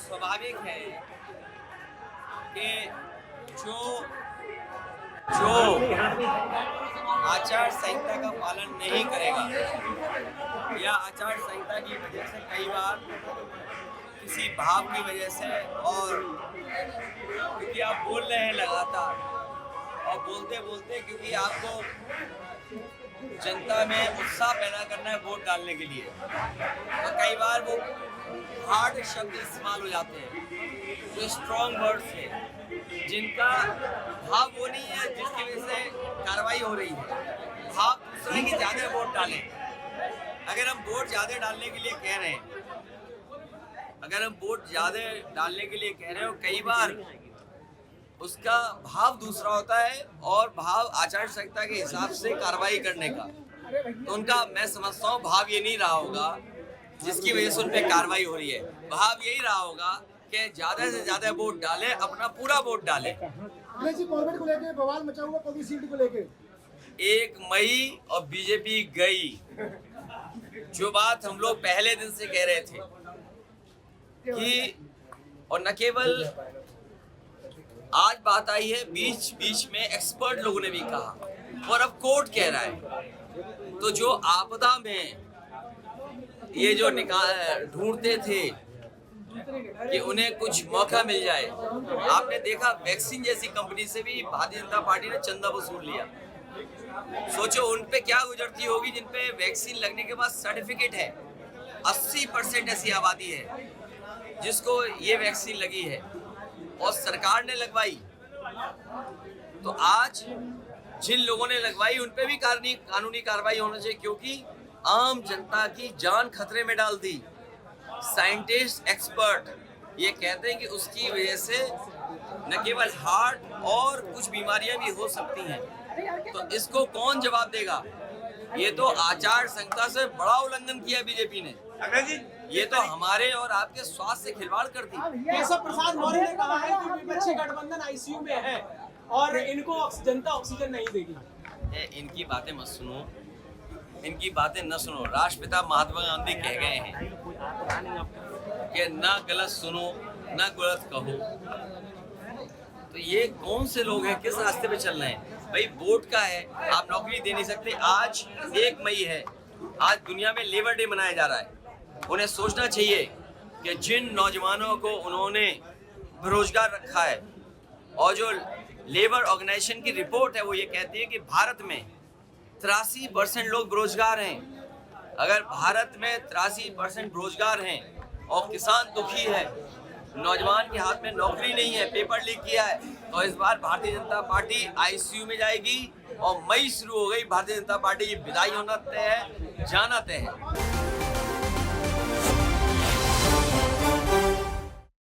स्वाभाविक है कि जो जो आचार संहिता का पालन नहीं करेगा या आचार संहिता की वजह से कई बार किसी भाव की वजह से और क्योंकि आप बोल रहे हैं लगातार और बोलते बोलते क्योंकि आपको जनता में उत्साह पैदा करना है वोट डालने के लिए, तो कई बार वो हार्ड शब्द इस्तेमाल हो जाते हैं, जो स्ट्रॉन्ग वर्ड्स है जिनका भाव वो नहीं है जिसकी वजह से कार्रवाई हो रही है। भाव दूसरा है कि ज़्यादा वोट डालें। अगर हम वोट ज़्यादा डालने के लिए कह रहे हैं, हो कई बार उसका भाव दूसरा होता है और भाव आचार संहिता के हिसाब से कार्रवाई करने का, तो उनका मैं समझता हूँ भाव ये नहीं रहा होगा जिसकी वजह से उन पर कार्रवाई हो रही है। भाव यही रहा होगा कि ज्यादा से ज्यादा वोट डाले, अपना पूरा वोट डाले। को लेके बवाल मचा हुआ कोविशील्ड को लेके 1 मई और बीजेपी गई, जो बात हम लोग पहले दिन से कह रहे थे कि, और न केवल आज बात आई है, बीच बीच में एक्सपर्ट लोगों ने भी कहा और अब कोर्ट कह रहा है। तो जो आपदा में ये जो ढूंढते थे कि उन्हें कुछ मौका मिल जाए, आपने देखा वैक्सीन जैसी कंपनी से भी भारतीय जनता पार्टी ने चंदा वसूल लिया। सोचो उन पे क्या गुजरती होगी जिन पे वैक्सीन लगने के बाद सर्टिफिकेट है। 80% ऐसी आबादी है जिसको ये वैक्सीन लगी है और सरकार ने लगवाई। तो आज जिन लोगों ने लगवाई उन पे भी कानूनी कार्रवाई होना चाहिए, क्योंकि आम जनता की जान खतरे में डाल दी। साइंटिस्ट एक्सपर्ट ये कहते हैं कि उसकी वजह से न केवल हार्ट और कुछ बीमारियां भी हो सकती हैं। तो इसको कौन जवाब देगा? ये तो आचार संहिता से बड़ा उल्लंघन किया बीजेपी ने। ये तो हमारे और आपके स्वास्थ्य से खिलवाड़ कर दी। केशव प्रसाद मौर्य ने कहा है कि विपक्षी गठबंधन आईसीयू में है और इनको जनता ऑक्सीजन नहीं देगी। इनकी बातें मत सुनो, इनकी बातें न सुनो। राष्ट्रपिता महात्मा गांधी कह गए हैं कि ना गलत सुनो ना गलत कहो। तो ये कौन से लोग हैं, किस रास्ते पे चल रहे हैं? भाई वोट का है, आप नौकरी दे नहीं सकते। आज 1 मई है, आज दुनिया में लेबर डे मनाया जा रहा है। उन्हें सोचना चाहिए कि जिन नौजवानों को उन्होंने बेरोजगार रखा है, और जो लेबर ऑर्गेनाइजेशन की रिपोर्ट है वो ये कहती है कि भारत में 83% लोग बेरोजगार हैं। अगर भारत में 83% बेरोजगार हैं और किसान दुखी है, नौजवान के हाथ में नौकरी नहीं है, पेपर लीक किया है, तो इस बार भारतीय जनता पार्टी आईसीयू में जाएगी। और मई शुरू हो गई, भारतीय जनता पार्टी की विदाई होना तय है, जाना तय है।